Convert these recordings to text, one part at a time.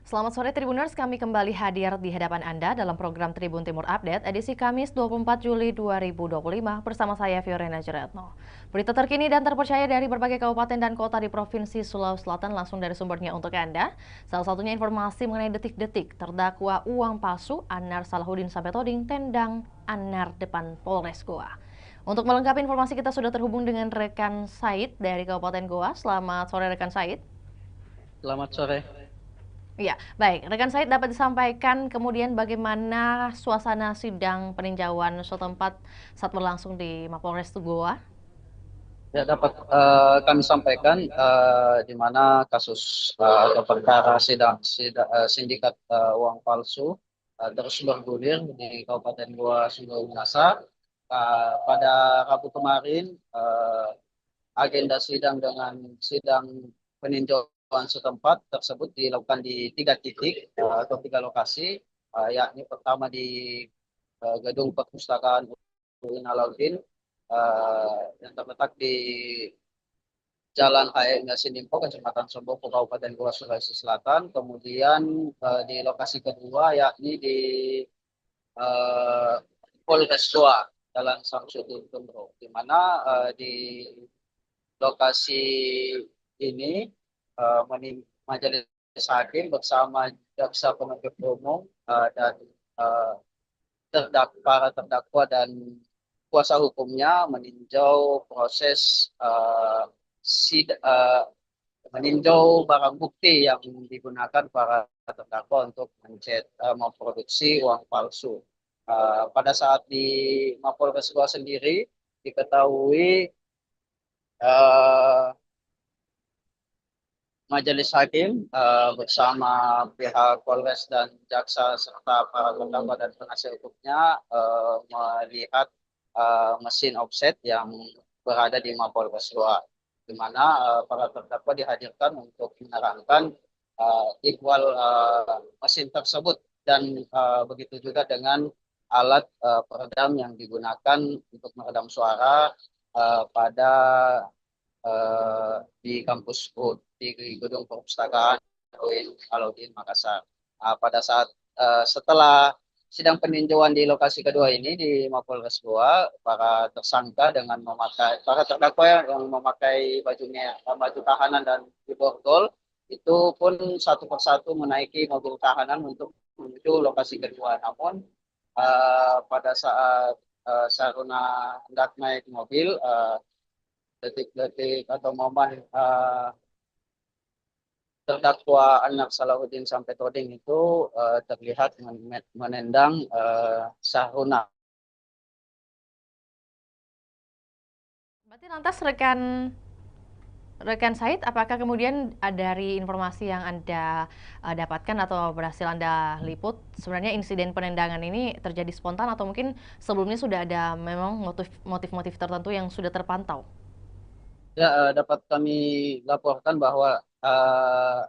Selamat sore Tribuners, kami kembali hadir di hadapan Anda dalam program Tribun Timur Update edisi Kamis 24 Juli 2025 bersama saya Fiorena Jeretno. Berita terkini dan terpercaya dari berbagai kabupaten dan kota di Provinsi Sulawesi Selatan langsung dari sumbernya untuk Anda. Salah satunya informasi mengenai detik-detik terdakwa uang palsu Anar Salahuddin Sampai-Toding tendang Anar depan Polres Goa. Untuk melengkapi informasi kita sudah terhubung dengan rekan Said dari Kabupaten Goa. Selamat sore rekan Said. Selamat sore. Iya, baik. Rekan Said dapat disampaikan kemudian bagaimana suasana sidang peninjauan setempat saat berlangsung di Mapolres Goa? Ya, dapat kami sampaikan di mana kasus atau perkara sindikat uang palsu terus bergulir di Kabupaten Goa Sulawesi Minasa. Pada Rabu kemarin, agenda sidang dengan sidang peninjauan setempat tersebut dilakukan di 3 titik atau 3 lokasi, yakni pertama di Gedung Perpustakaan UIN Alauddin yang terletak di Jalan HM Yasinlimpo, Kecamatan Somboko, Kabupaten Goa, Sulawesi Selatan. Kemudian di lokasi kedua yakni di eh, Polres Goa, Jalan Samsudin Tumro, di mana di lokasi ini majelis hakim bersama jaksa penuntut umum dan eh, para terdakwa dan kuasa hukumnya meninjau proses meninjau barang bukti yang digunakan para terdakwa untuk memproduksi uang palsu. Pada saat di Mapolres Goa sendiri diketahui uh, majelis hakim bersama pihak Polres dan jaksa serta para terdakwa dan penasihat hukumnya melihat mesin offset yang berada di Mapolres Goa, di mana para terdakwa dihadirkan untuk menerangkan ihwal mesin tersebut dan begitu juga dengan alat peredam yang digunakan untuk meredam suara pada di kampus UUD, di Gedung Perpustakaan UIN Alauddin Makassar. Pada saat setelah sidang peninjauan di lokasi kedua ini di Mapolres Goa, para tersangka dengan memakai para terdakwa yang memakai baju tahanan dan diborgol itu pun satu persatu menaiki mobil tahanan untuk menuju lokasi kedua. Namun pada saat Saruna hendak naik mobil, detik-detik atau momen terdakwa Anar Salahuddin Sampai-Toding itu terlihat menendang Sahruna. Berarti lantas rekan rekan Said, apakah kemudian dari informasi yang Anda dapatkan atau berhasil Anda liput, sebenarnya insiden penendangan ini terjadi spontan atau mungkin sebelumnya sudah ada memang motif-motif tertentu yang sudah terpantau? Ya, dapat kami laporkan bahwa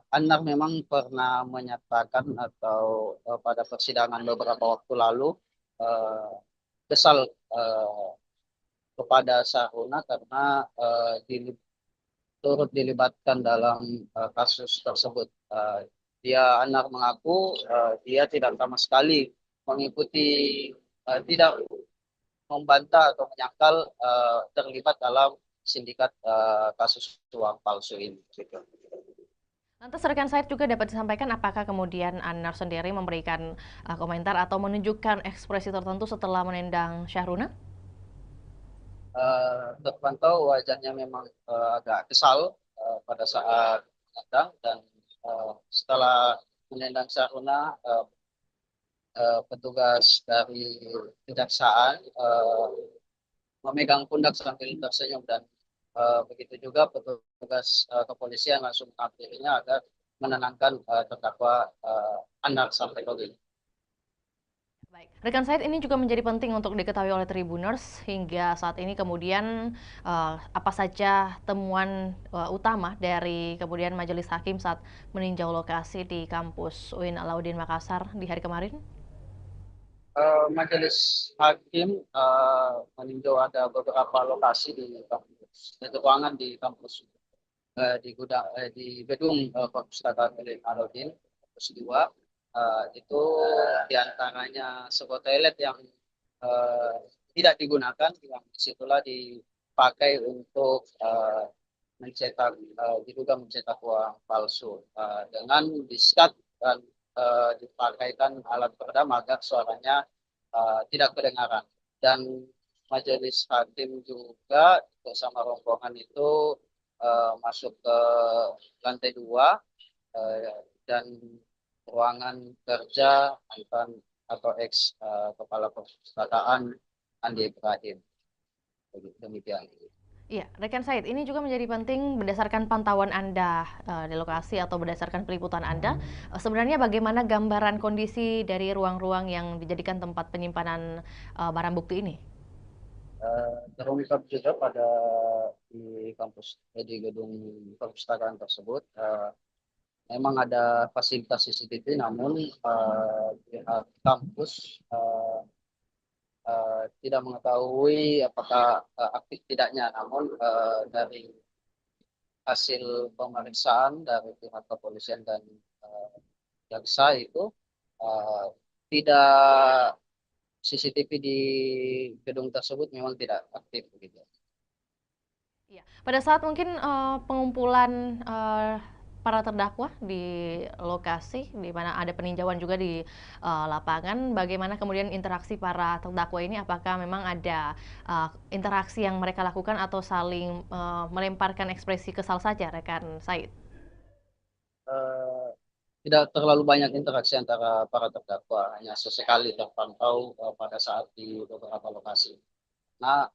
Anar memang pernah menyatakan atau pada persidangan beberapa waktu lalu uh, kesal kepada Sahruna karena turut dilibatkan dalam kasus tersebut. Dia Anar mengaku dia tidak sama sekali mengikuti, tidak membantah atau menyangkal terlibat dalam sindikat kasus uang palsu ini. Gitu. Lantas rekan Said juga dapat disampaikan apakah kemudian Anar sendiri memberikan komentar atau menunjukkan ekspresi tertentu setelah menendang Syahruna? Terpantau wajahnya memang agak kesal pada saat menendang dan setelah menendang Saruna, petugas dari kejaksaan memegang pundak sambil tersenyum dan begitu juga petugas kepolisian langsung menghampirinya agar menenangkan terdakwa Anar sampai Toding. Baik. Rekan Said, ini juga menjadi penting untuk diketahui oleh Tribuners hingga saat ini kemudian apa saja temuan utama dari kemudian majelis hakim saat meninjau lokasi di kampus UIN Alauddin Makassar di hari kemarin? Majelis hakim meninjau ada beberapa lokasi di kampus, di ruangan di kampus, di gedung perpustakaan milik Alauddin. kampus 2 itu diantaranya sebuah toilet yang eh, tidak digunakan, yang disitulah dipakai untuk mencetak diduga mencetak uang palsu dengan diskat dan dipakaikan alat peredam agar suaranya tidak kedengaran. Dan majelis hakim juga bersama rombongan itu masuk ke lantai 2 dan ruangan kerja mantan atau ex kepala perpustakaan Andi Ibrahim. Demikian. Iya, rekan Said, ini juga menjadi penting berdasarkan pantauan Anda di lokasi atau berdasarkan peliputan Anda. Sebenarnya bagaimana gambaran kondisi dari ruang-ruang yang dijadikan tempat penyimpanan barang bukti ini? Terungkap juga pada di di gedung perpustakaan tersebut memang ada fasilitas CCTV, namun pihak kampus tidak mengetahui apakah aktif tidaknya. Namun dari hasil pemeriksaan dari pihak kepolisian dan jaksa itu uh, tidak CCTV di gedung tersebut memang tidak aktif begitu. Iya. Pada saat mungkin pengumpulan para terdakwa di lokasi di mana ada peninjauan juga di lapangan, bagaimana kemudian interaksi para terdakwa ini? Apakah memang ada interaksi yang mereka lakukan atau saling melemparkan ekspresi kesal saja, rekan Said? Uh, Tidak terlalu banyak interaksi antara para terdakwa, hanya sesekali terpantau pada saat di beberapa lokasi. Nah,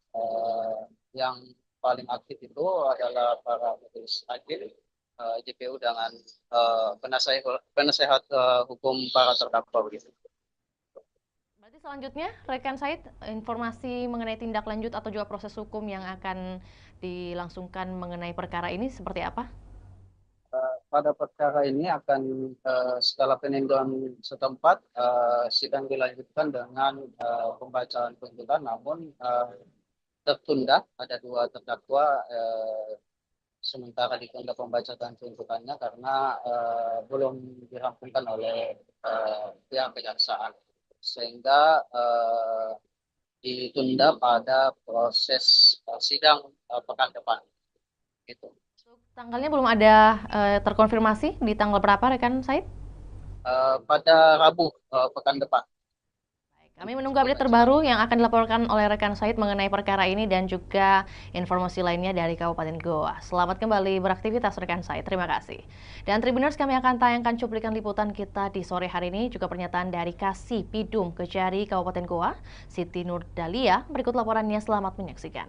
yang paling aktif itu adalah para majelis hakim, JPU dengan penasehat hukum para terdakwa begitu. Berarti selanjutnya, rekan Said, informasi mengenai tindak lanjut atau juga proses hukum yang akan dilangsungkan mengenai perkara ini seperti apa? Pada perkara ini akan setelah peninjauan setempat sidang dilanjutkan dengan pembacaan tuntutan, namun tertunda. Ada 2 terdakwa sementara ditunda pembacaan tuntutannya karena belum dirampungkan oleh pihak kejaksaan, sehingga ditunda pada proses sidang pekan depan. Gitu. Tanggalnya belum ada terkonfirmasi di tanggal berapa, rekan Said? Pada Rabu pekan depan. Kami menunggu update terbaru yang akan dilaporkan oleh rekan Said mengenai perkara ini dan juga informasi lainnya dari Kabupaten Goa. Selamat kembali beraktivitas rekan Said. Terima kasih. Dan Tribuners, kami akan tayangkan cuplikan liputan kita di sore hari ini, juga pernyataan dari Kasih Pidum Kejari Kabupaten Goa, Siti Nurdalia. Berikut laporannya, selamat menyaksikan.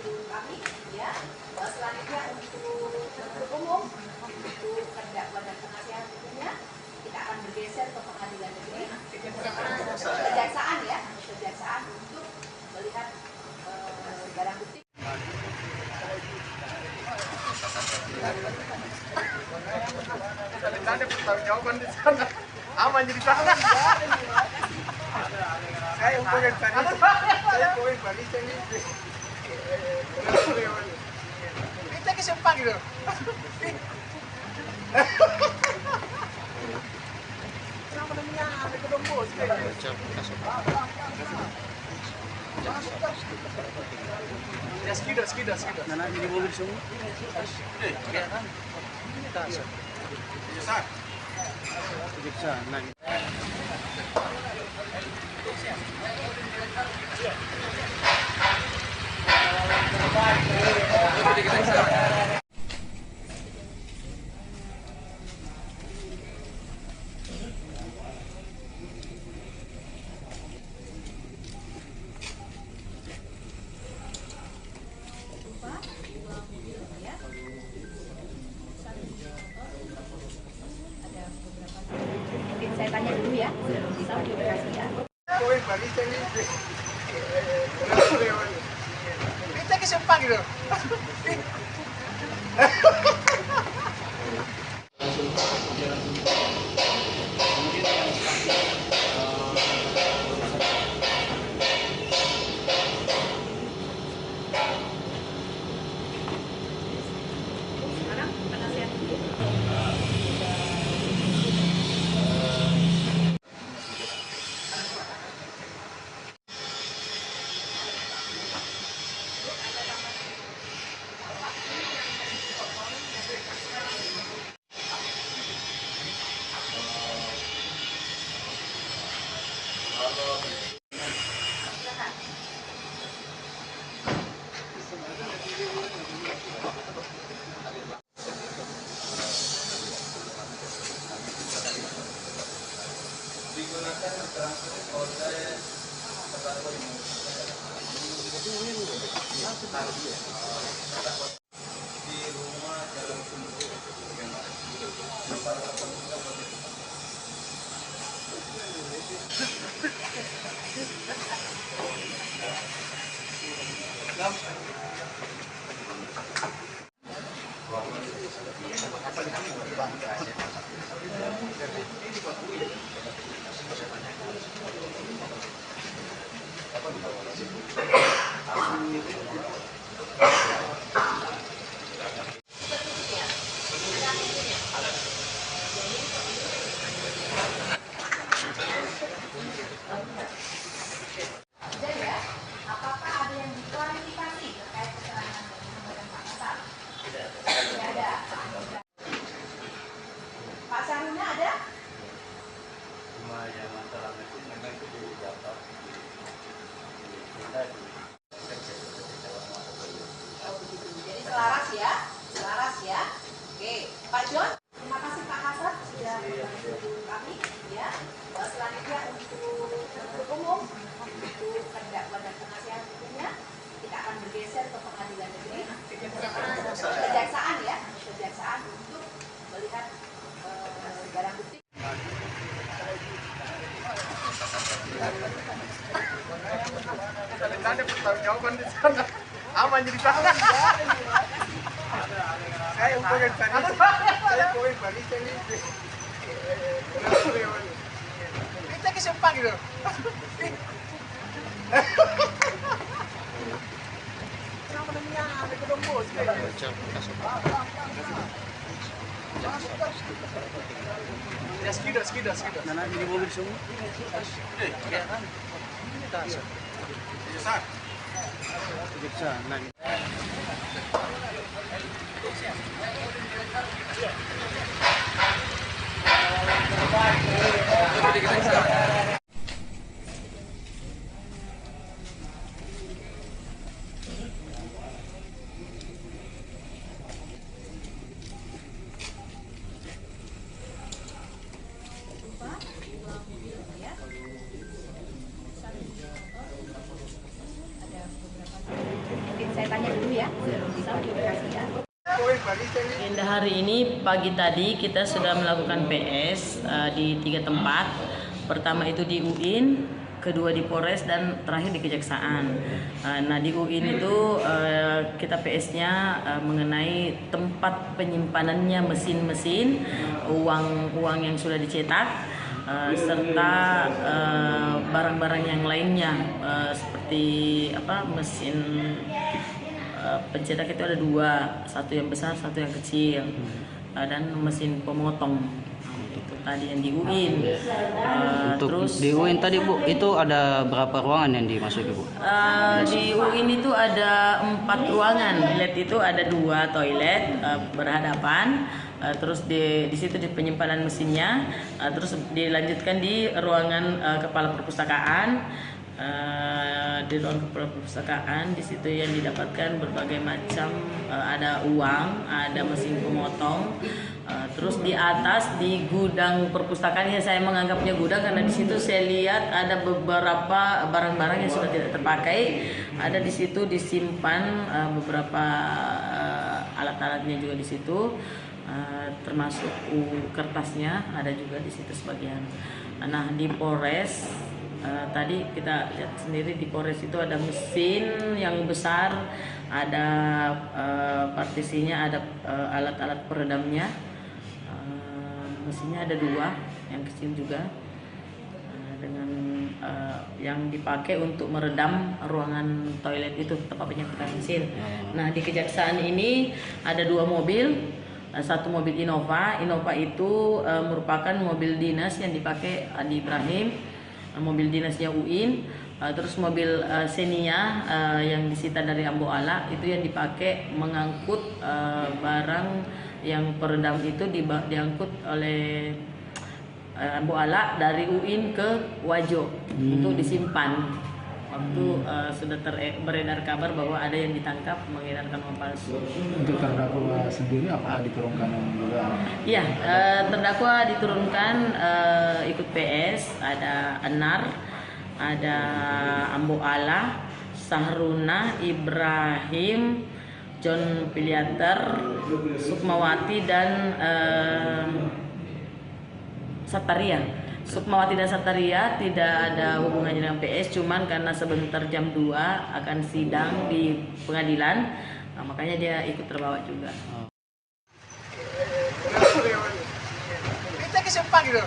kami ya. Selanjutnya untuk penuntut umum, untuk terdakwa dan penasihat hukumnya kita akan bergeser ke pengadilan negeri, kejaksaan ya, kejaksaan untuk melihat barang bukti. Ada pertanggungjawaban di sana, aman jadi sana. Saya hubungin balik ini. Kita kesempatan gitu. Kenapa namanya ada kedombo? Skido. Nana di mobil semua. Kejaksaan. Mungkin saya tanya dulu ya, bisa dikasih ya. Kita kesempatan gitu. Sekarang penasihat hukum. Dan ya, apakah ada yang diklarifikasi terkait keterangan yang disampaikan Pak Hasan? Tidak ada. Pak Saruna ada? Oh begitu. Jadi selaras ya. Oke, Pak John. Terima kasih Pak Hasan sudah membantu kami ya. Selanjutnya untuk penuntut umum, untuk terdakwa dan penasihat hukumnya kita akan bergeser ke pengadilan negeri, kejaksaan ya, kejaksaan untuk melihat barang bukti. Ada pertanggungjawaban di sana, aman jadi sana. Saya hubungin balik ini. Kita kesempatan gitu. Kenapa namanya ada kedombo? Skido. Nana di mobil semua. Kejaksaan. Mungkin saya ya. Terima kasih ya. Agenda hari ini pagi tadi kita sudah melakukan PS di 3 tempat. Pertama itu di UIN, kedua di Polres, dan terakhir di Kejaksaan. Nah di UIN itu kita PS-nya mengenai tempat penyimpanannya mesin-mesin, uang yang sudah dicetak, serta barang-barang yang lainnya seperti mesin pencetak itu ada 2, satu yang besar, satu yang kecil, dan mesin pemotong. Itu tadi yang di UIN. Terus di UIN tadi Bu, itu ada berapa ruangan yang dimasuki Bu? Di UIN itu ada 4 ruangan. Toilet itu ada 2 toilet berhadapan. Terus di situ di penyimpanan mesinnya. Terus dilanjutkan di ruangan kepala perpustakaan. Di ruang kepala perpustakaan di situ yang didapatkan berbagai macam, ada uang, ada mesin pemotong. Terus di atas di gudang perpustakaan, saya menganggapnya gudang karena di situ saya lihat ada beberapa barang-barang yang sudah tidak terpakai. Ada di situ disimpan beberapa alat-alatnya juga di situ, termasuk kertasnya ada juga di situ sebagian. Nah di Polres tadi kita lihat sendiri, di Polres itu ada mesin yang besar, ada partisinya, ada alat-alat peredamnya. Mesinnya ada 2, yang kecil juga, dengan yang dipakai untuk meredam ruangan toilet itu, tempat penyimpanan mesin. Nah di Kejaksaan ini ada 2 mobil, 1 mobil Innova. Innova itu merupakan mobil dinas yang dipakai Adi Ibrahim, mobil dinasnya UIN. Terus mobil Xenia yang disita dari Ambo Ala itu yang dipakai mengangkut barang yang peredam itu, diangkut oleh Ambo Ala dari UIN ke Wajo untuk disimpan. Waktu sudah beredar kabar bahwa ada yang ditangkap mengedarkan uang palsu. Untuk terdakwa sendiri apakah diturunkan juga? Iya, terdakwa diturunkan ikut PS, ada Anar, ada Ambo Ala, Sahruna, Ibrahim, John Piliater, Sukmawati, dan Sataria. Sukmawati dan Sataria tidak ada hubungannya dengan PS, cuman karena sebentar jam 2 akan sidang di pengadilan, makanya dia ikut terbawa juga. Kita kesempang gitu.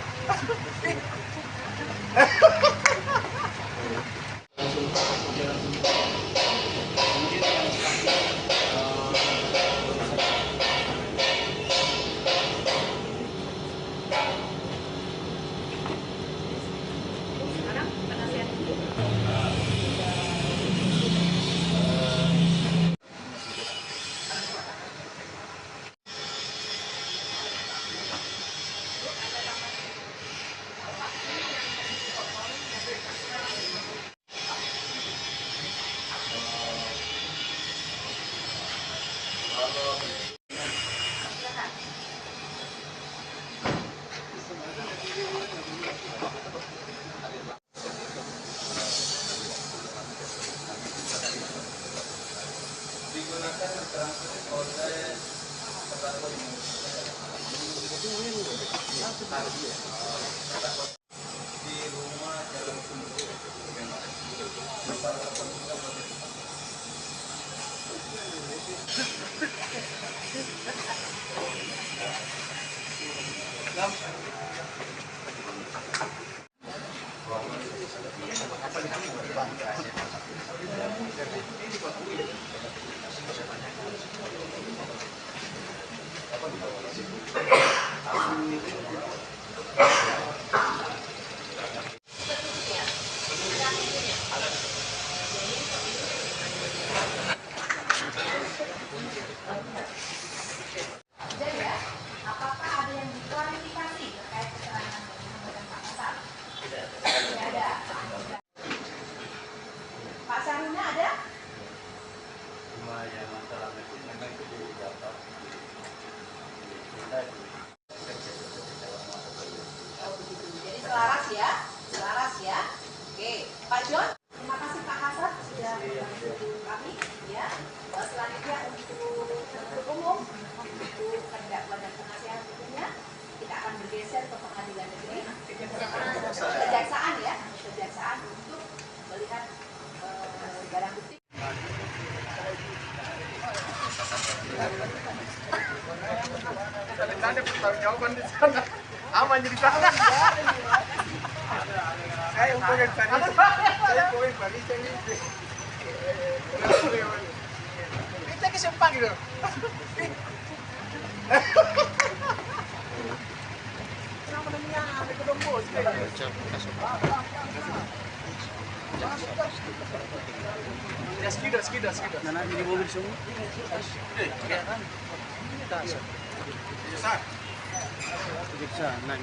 Selaras ya. Oke, Pak John, terima kasih Pak Hasan sudah membantu kami ya. Selanjutnya Tanda pertanggung jawaban di sana. Aman jadi sana. Saya hubungin barista. Saya hubungin barista ini. Kita ke Sepang gitu. Kenapa namanya ada gedung bos? Skido. Nana ini mobil semua. Bisa. Nah.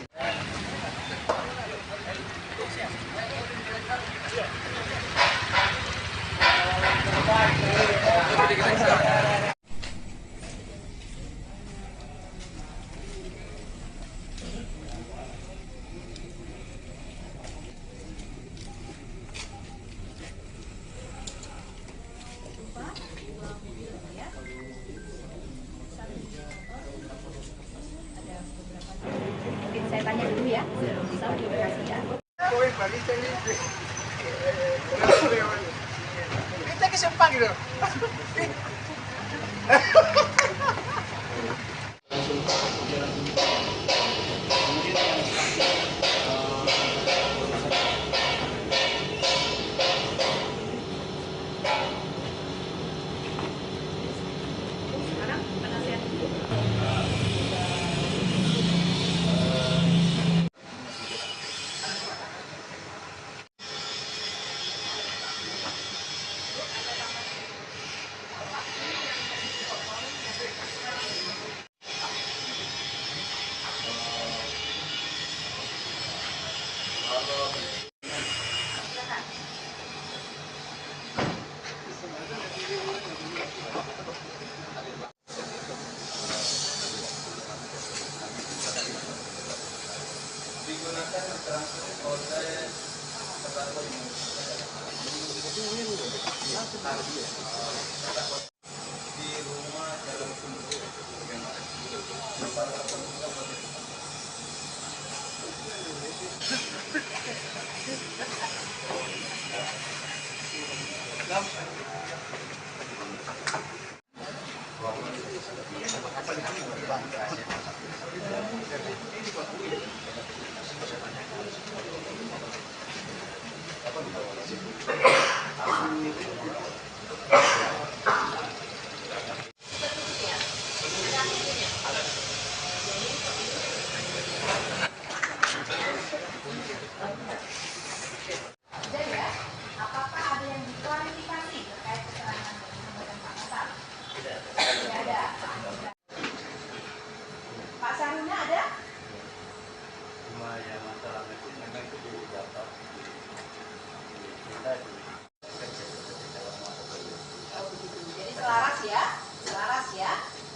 Mungkin saya tanya dulu ya, sebelum bisa dikasih ya. Hubungin barista ini. Kita ke Sepang gitu. Sekarang penasihat dulu. Sudah ya, apakah ada yang diklarifikasi terkait keterangan yang disampaikan Pak Hasan? Tidak ada. Pak Saruna ada? Oh begitu. Jadi selaras ya.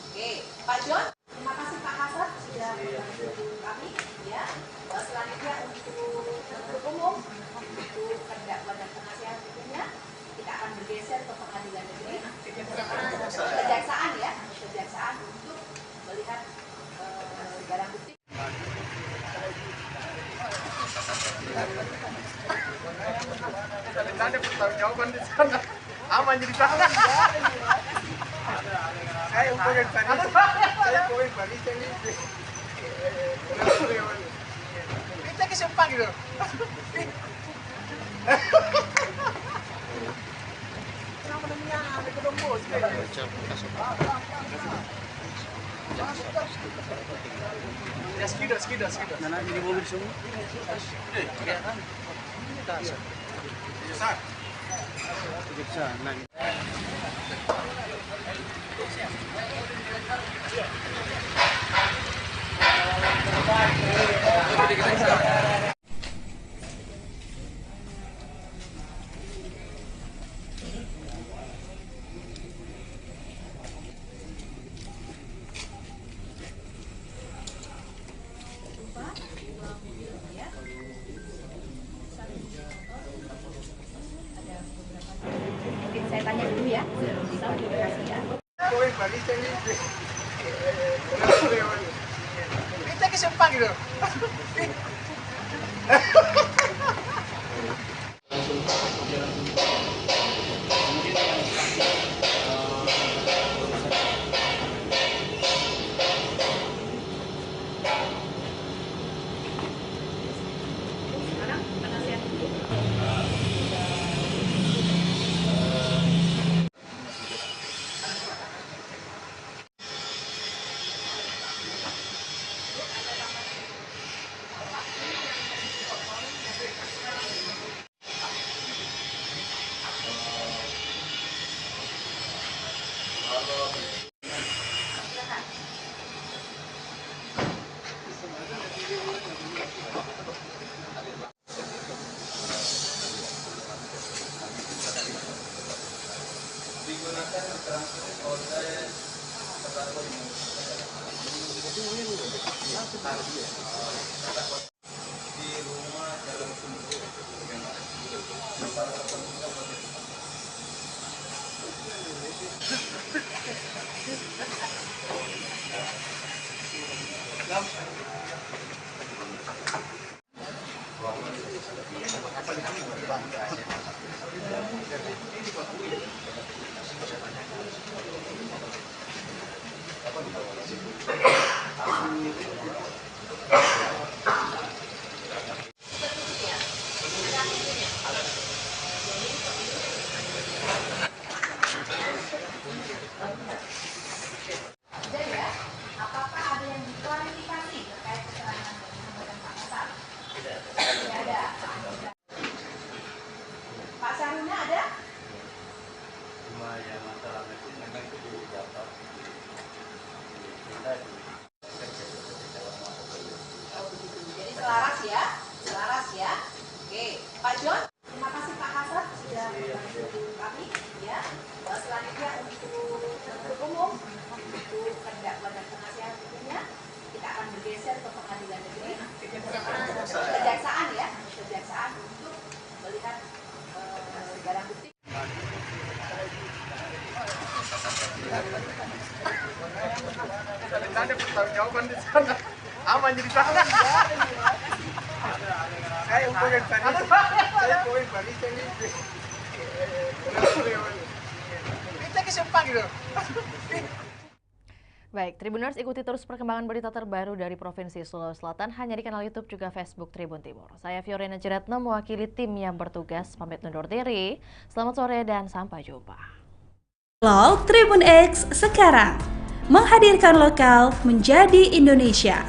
Oke, Pak John, terima kasih Pak Hasan sudah membantu kami ya. Selanjutnya untuk penuntut umum, untuk terdakwa dan penasihat hukumnya, kita akan bergeser ke pengadilan negeri, kejaksaan untuk melihat barang bukti. Tanda pertanggung jawaban di sana. Aman jadi sana. Saya hubungin barista. Saya hubungin barista ini. Kita ke Sepang gitu. Kenapa namanya ada gedung bos? Skido. Nana ini mobil semua. Bisa. Nah. Mungkin saya tanya dulu ya, sebelum bisa dikasih ya. Hubungin barista ini. Kita ke Sepang gitu. Jadi ya, apakah ada yang diklarifikasi terkait keterangan yang disampaikan Pak Hasan? Tidak ada. Pak Saruna ada? Cuma yang masalah mesin memang itu dijawab. Oh begitu. Jadi selaras ya. Oke, Pak John, terima kasih Pak Hasan sudah membantu kami. Ya, selanjutnya untuk penuntut umum, untuk terdakwa dan penasihat hukumnya, kita akan bergeser ke pengadilan negeri, kejaksaan ya, kejaksaan untuk melihat barang bukti. Ada pertanggungjawaban di sana. Aman jadi sana. Saya hubungin tadi. Saya hubungin tadi. Kita kesempatan gitu. Baik, Tribuners ikuti terus perkembangan berita terbaru dari Provinsi Sulawesi Selatan hanya di kanal YouTube juga Facebook Tribun Timur. Saya Fiorina Jeretno mewakili tim yang bertugas pamit undur diri. Selamat sore dan sampai jumpa. Tribun X sekarang menghadirkan lokal menjadi Indonesia.